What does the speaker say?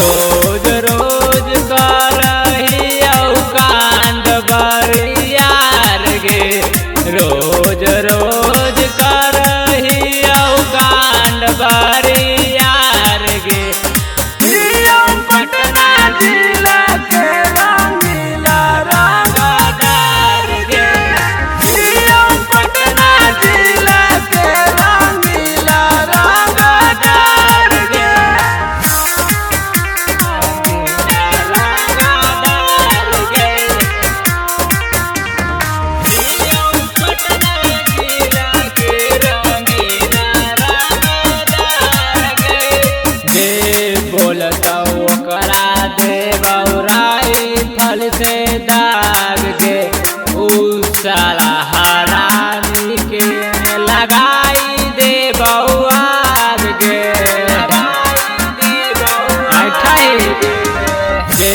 रोज रोज करही कांड बरियार गे, रोज रोज करही कांड बरियार गे। पटना जिला के रंगीला रंगदार गे, पटना जिला के रंगीला रंगदार गे, रंगदार गे। पटना जिला के रंगीला रंगदार गे। जे बोलता ओकरा दे बौराई फल से दाग गे, उ साला हरामी के लगाई दे बौआग गे, जे